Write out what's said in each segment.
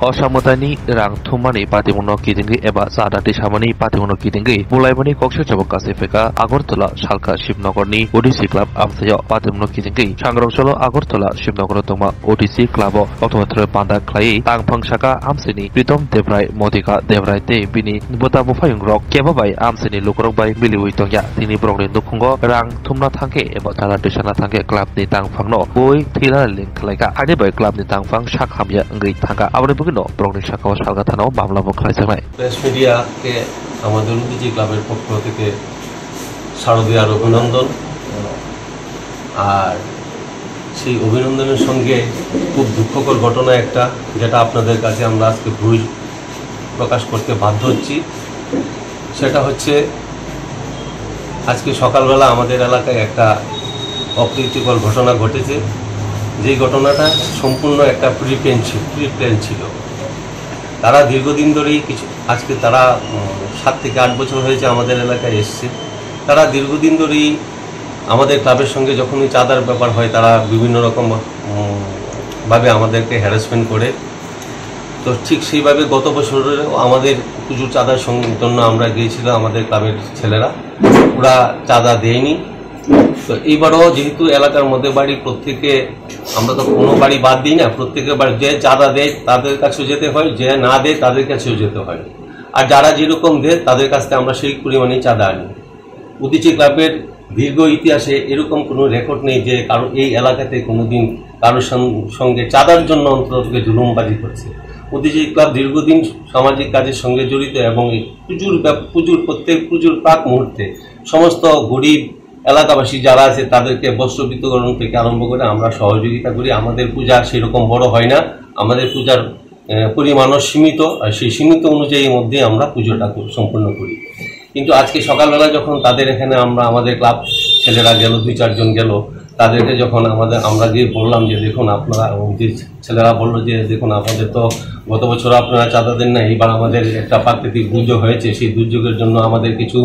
असामतानि रां थुमानि पातिमुनो किदिंगि एबा सादाति सामानि पातिमुनो किदिंगि मुलायमानि कक्से चबक कासेफेका आगरतला सालका शिवनगरनि ओडिसी क्लाब आमसायाव पातिमुनो किदिंगि सांग्रांसलो आगरतला शिवनगर तमा ओडिसी क्लाब अक्टोबर पांदा ख्लायै तांफांसाका आमसेनि प्रीतम देवराय मोदिका देवराय ते बिनि बुता बुफायंग्रक केबाबाय आमसेनि लुकरकबाय मिलिवै तंया तिनि ब्रंनि दुखुंगो रां थुमना थांके एबा सादाति साना थांके क्लाबनि तांफांनो बय थैला लिंक खलायका आनि बाय क्लाबनि तांफां साखामया अंगै थांगा आबरे बुगिनो ब्रंनि साखाव सालगा थानाव मामलाबो खलायजानाय প্রেস মিডিয়াকে আমাদের ওডিসি ক্লাবের পক্ষ থেকে শারদীয়ার অভিনন্দন। আর সেই অভিনন্দনের সঙ্গে খুব দুঃখকর ঘটনা একটা, যেটা আপনাদের কাছে আমরা আজকে ভুল প্রকাশ করতে বাধ্য হচ্ছি। সেটা হচ্ছে আজকে সকালবেলা আমাদের এলাকায় একটা অপ্রীতিকর ঘটনা ঘটেছে। যেই ঘটনাটা সম্পূর্ণ একটা প্রি-প্ল্যান ছিল। তারা দীর্ঘদিন ধরেই আজকে তারা 7 থেকে 8 বছর হয়েছে আমাদের এলাকায় এসছে। তারা দীর্ঘদিন ধরেই আমাদের ক্লাবের সঙ্গে যখনই চাঁদার ব্যাপার হয় তারা বিভিন্ন রকম ভাবে আমাদেরকে হ্যারাসমেন্ট করে। তো ঠিক সেইভাবে গত বছরেও আমাদের পুজোর চাঁদার জন্য আমরা গিয়েছিলাম, আমাদের ক্লাবের ছেলেরা ওরা চাঁদা দেয়নি। তো এইবারও যেহেতু এলাকার মধ্যে বাড়ি, প্রত্যেকে আমরা তো কোনো বাড়ি বাদ দিই না, প্রত্যেকের বাড়ি যে চাঁদা দেয় তাদের কাছেও যেতে হয়, যে না দেয় তাদের কাছেও যেতে হয়। আর যারা যেরকম দেয় তাদের কাছ থেকে আমরা সেই পরিমাণেই চাঁদা আনি। ওডিসি ক্লাবের দীর্ঘ ইতিহাসে এরকম কোনো রেকর্ড নেই যে কারো এই এলাকাতে কোনোদিন কারোর সঙ্গে চাঁদার জন্য অন্তত জুলুমবাজি করছে। ওডিসি ক্লাব দীর্ঘদিন সামাজিক কাজের সঙ্গে জড়িত এবং প্রত্যেক পুজোর প্রাক মুহূর্তে সমস্ত গরিব এলাকাবাসী যারা আছে তাদেরকে বস্ত্র বিতরণ থেকে আরম্ভ করে আমরা সহযোগিতা করি। আমাদের পূজা সেরকম বড় হয় না, আমাদের পূজার পরিমাণও সীমিত, আর সেই সীমিত অনুযায়ী মধ্যে আমরা পুজোটা সম্পূর্ণ করি। কিন্তু আজকে সকালবেলা যখন তাদের এখানে আমাদের ক্লাব ছেলেরা গেল, 2-4 জন গেল, তাদেরকে যখন আমরা গিয়ে বললাম যে দেখুন আপনারা, যে ছেলেরা বললো যে দেখুন আপনাদের তো গত বছর আপনারা চাঁদা দেন না, এইবার আমাদের একটা প্রাকৃতিক দুর্যোগ হয়েছে, সেই দুর্যোগের জন্য আমাদের কিছু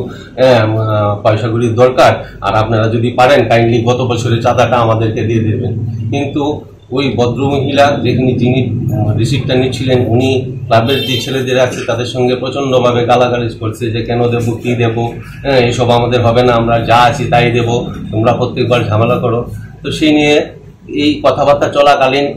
পয়সাগুলির দরকার, আর আপনারা যদি পারেন কাইন্ডলি গত বছরের চাঁদাটা আমাদেরকে দিয়ে দেবেন। কিন্তু ওই ভদ্রমহিলা যিনি রিসিপ্টটা নিচ্ছিলেন, উনি ক্লাবের যে ছেলেদের আছে তাদের সঙ্গে প্রচণ্ডভাবে গালাগালিজ করছে যে কেন দেবো, কী দেবো, এইসব আমাদের হবে না, আমরা যা আছি তাই দেবো, তোমরা প্রত্যেকবার ঝামেলা করো। তো সেই নিয়ে এই কথাবার্তা চলাকালীন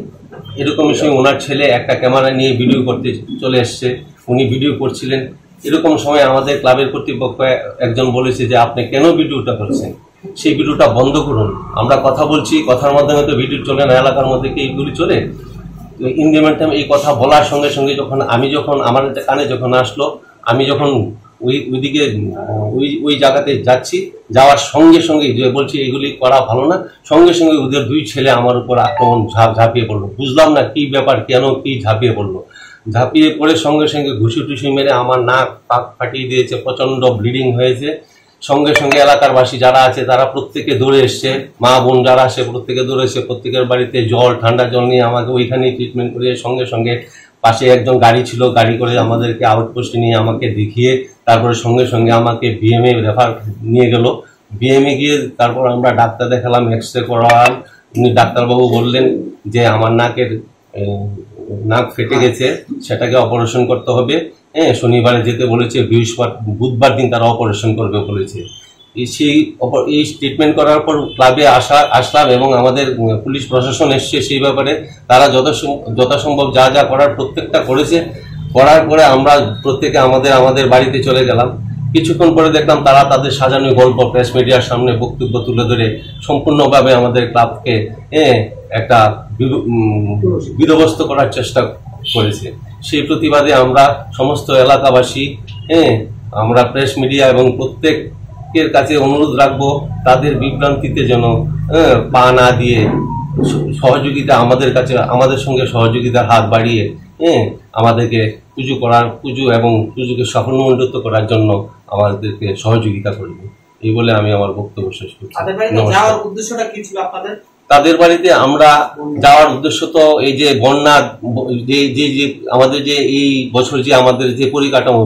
এরকমই সময় ওনার ছেলে একটা ক্যামেরা নিয়ে ভিডিও করতে চলে এসছে, উনি ভিডিও করছিলেন। এরকম সময় আমাদের ক্লাবের কর্তৃপক্ষ একজন বলেছে যে আপনি কেন ভিডিওটা করছেন, সেই ভিডিওটা বন্ধ করুন। আমরা কথা বলছি, কথার মাধ্যমে তো ভিডিও চলে না, এলাকার মধ্যে কি এইগুলি চলে? ইন দ্য মিন টাইম এই কথা বলার সঙ্গে সঙ্গে যখন আমার কানে যখন আসলো, আমি যখন ওইদিকে ওই জায়গাতে যাচ্ছি, যাওয়ার সঙ্গে সঙ্গে যে বলছি এগুলি করা ভালো না, সঙ্গে সঙ্গে ওদের 2 ছেলে আমার উপর আক্রমণ ঝাঁপিয়ে পড়লো। বুঝলাম না কি ব্যাপার, কেন কি ঝাঁপিয়ে পড়লো। ঝাঁপিয়ে পড়ে সঙ্গে সঙ্গে ঘুষি টুসি মেরে আমার নাক পাক ফাটিয়ে দিয়েছে, প্রচণ্ড ব্লিডিং হয়েছে। সঙ্গে সঙ্গে এলাকার বাসী যারা আছে তারা প্রত্যেকে দৌড়ে এসছে, মা বোন যারা আসে প্রত্যেকে দৌড়ে এসে প্রত্যেকের বাড়িতে জল, ঠান্ডা জল নিয়ে আমাকে ওইখানেই ট্রিটমেন্ট করে, সঙ্গে সঙ্গে পাশে একজন গাড়ি ছিল, গাড়ি করে আমাদেরকে আউটপোস্টে নিয়ে আমাকে দেখিয়ে তারপরে সঙ্গে সঙ্গে আমাকে বিএমএ রেফার নিয়ে গেল। বিএমএ গিয়ে তারপর আমরা ডাক্তার দেখালাম, এক্সরে করালাম। উনি ডাক্তারবাবু বললেন যে আমার নাক ফেটে গেছে, সেটাকে অপারেশন করতে হবে। শনিবারে যেতে বলেছে, বুধবার দিন তারা অপারেশন করবে বলেছে। এই ট্রিটমেন্ট করার পর ক্লাবে আসলাম এবং আমাদের পুলিশ প্রশাসন এসছে সেই ব্যাপারে। তারা যথাসম্ভব যা যা করার প্রত্যেকটা করেছে। করার পরে আমরা প্রত্যেকে আমাদের বাড়িতে চলে গেলাম। কিছুক্ষণ পরে দেখলাম তারা তাদের সাজানো গল্প প্রেস মিডিয়ার সামনে বক্তব্য তুলে ধরে সম্পূর্ণভাবে আমাদের ক্লাবকে একটা বিধ্বস্ত করার চেষ্টা করেছে। সেই প্রতিবাদে আমরা সমস্ত এলাকাবাসী, আমরা প্রেস মিডিয়া এবং প্রত্যেকের কাছে অনুরোধ রাখবো তাদের বিভ্রান্তিতে যেন পা না দিয়ে সহযোগিতা আমাদের সঙ্গে সহযোগিতার হাত বাড়িয়ে আমাদেরকে পুজো এবং পুজোকে সফলমণ্ডিত করার জন্য আমাদেরকে সহযোগিতা করবে। এই বলে আমি আমার বক্তব্য শেষ করছি। তাদের বাড়িতে আমরা যাওয়ার উদ্দেশ্য তো এই যে বন্যা, যে আমাদের যে এই বছর যে আমাদের যে পরিকাঠামো,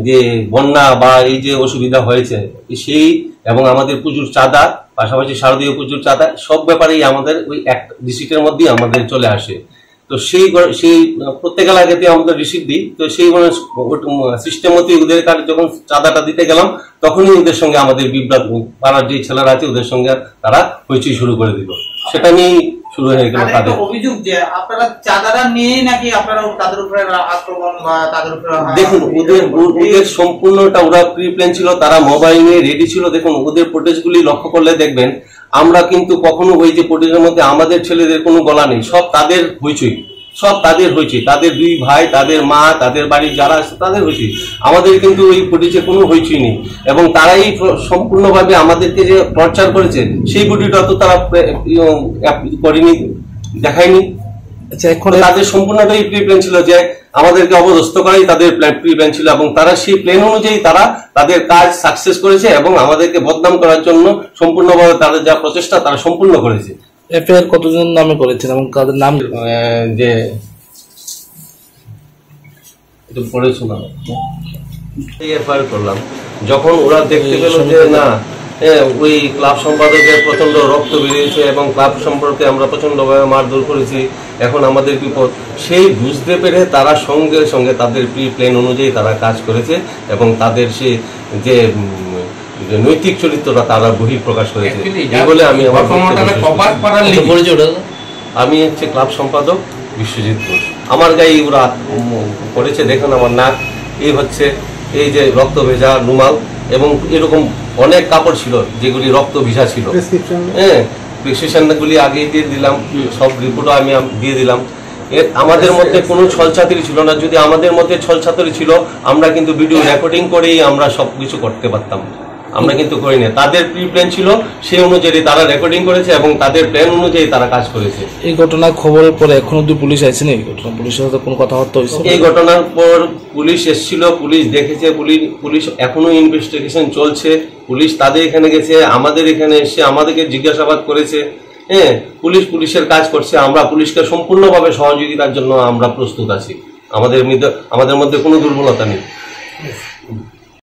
যে বন্যা বা এই যে অসুবিধা হয়েছে, সেই এবং আমাদের পুজোর চাঁদা, পাশাপাশি শারদীয় পুজোর চাঁদা, সব ব্যাপারেই আমাদের ওই এক ডিস্ট্রিক্টের মধ্যেই আমাদের চলে আসে। তো সেই প্রত্যেক এলাকাতে আমরা রিসিভ দিই। তো সেই সিস্টেম মতো ওদের কাছে যখন চাঁদাটা দিতে গেলাম তখনই ওদের সঙ্গে আমাদের বিভ্রাট, পাড়ার যে ছেলেরা আছে ওদের সঙ্গে তারা হইচই শুরু করে দিল। সেটা নিয়েই শুরু হয়ে গেল তাদের অভিযোগ যে আপনারা চাঁদাটা নিয়ে নাকি আপনারা তাদের উপরে আক্রমণ বা তাদের উপরে। দেখুন ওদের সম্পূর্ণটা ওরা প্রি প্ল্যান ছিল, তারা মোবাইল নিয়ে রেডি ছিল। দেখুন ওদের ফুটেজগুলি লক্ষ্য করলে দেখবেন আমরা কিন্তু কখনো ওই যে ফুটেজের মধ্যে আমাদের ছেলেদের কোনো গলা নেই, সব তাদের হইচই, সব তাদের হইচই, তাদের দুই ভাই, তাদের মা, তাদের বাড়ির যারা আছে তাদের হইচই। আমাদের কিন্তু ওই ফুটেজে কোনো হইচই নেই এবং তারাই সম্পূর্ণভাবে আমাদেরকে যে টর্চার করেছে সেই ভিডিওটা তো তারা করেনি, দেখায়নি। আচ্ছা, এখন তাদের সম্পূর্ণটাই প্রি প্ল্যান ছিল যে আমাদেরকে অপদস্থ করাই তাদের প্রি প্ল্যান ছিল এবং তারা সেই প্ল্যান অনুযায়ী তারা তাদের কাজ সাকসেস করেছে এবং আমাদেরকে বদনাম করার জন্য সম্পূর্ণভাবে তাদের যা প্রচেষ্টা তারা সম্পূর্ণ করেছে। এফআইআর কতজন নামে করেছেন এবং তাদের নাম যে একটু পড়ে শোনাবো। এফআইআর করলাম যখন ওরা দেখতে পেল যে না ওই ক্লাব সম্পাদকের প্রচন্ড রক্ত বেরিয়েছে এবং ক্লাব সম্পর্কে আমরা প্রচন্ডভাবে মারধর করেছি, এখন আমাদের বিপদ, সেই বুঝতে পেরে তারা সঙ্গে সঙ্গে তাদের প্রি প্ল্যান অনুযায়ী তারা কাজ করেছে এবং তাদের সে যে নৈতিক চরিত্রটা তারা বহিঃপ্রকাশ করেছে। এই বলে আমি আমি হচ্ছে ক্লাব সম্পাদক বিশ্বজিৎ ঘোষ। আমার গায়ে ওরা করেছে, দেখুন আমার নাক, এই হচ্ছে এই যে রক্ত ভেজা রুমাল এবং এরকম অনেক কাপড় ছিল যেগুলি রক্ত ভিজা ছিল। হ্যাঁ, প্রেসক্রিপশনগুলি আগে দিয়ে দিলাম, সব রিপোর্টও আমি দিয়ে দিলাম। আমাদের মধ্যে কোনো ছলছাতুরি ছিল না। যদি আমাদের মধ্যে ছলছাতুরি ছিল আমরা কিন্তু ভিডিও রেকর্ডিং করেই আমরা সবকিছু করতে পারতাম, আমরা কিন্তু করিনি। তাদের প্রি প্ল্যান ছিল, সেই অনুযায়ী তারা রেকর্ডিং করেছে এবং তাদের প্ল্যান অনুযায়ী তারা কাজ করেছে। এই ঘটনার খবরের পরে এখন অব্দি পুলিশ আসেনি? এই ঘটনা পুলিশের সাথে কোনো কথাবার্তা হয়েছে? এই ঘটনার পর পুলিশ এসেছিল, পুলিশ দেখেছে, পুলিশ এখনো ইনভেস্টিগেশন চলছে। পুলিশ তাদের এখানে গেছে, আমাদের এখানে এসে আমাদেরকে জিজ্ঞাসাবাদ করেছে। হ্যাঁ, পুলিশের কাজ করছে। আমরা পুলিশকে সম্পূর্ণভাবে সহযোগিতার জন্য আমরা প্রস্তুত আছি। আমাদের মধ্যে কোনো দুর্বলতা নেই।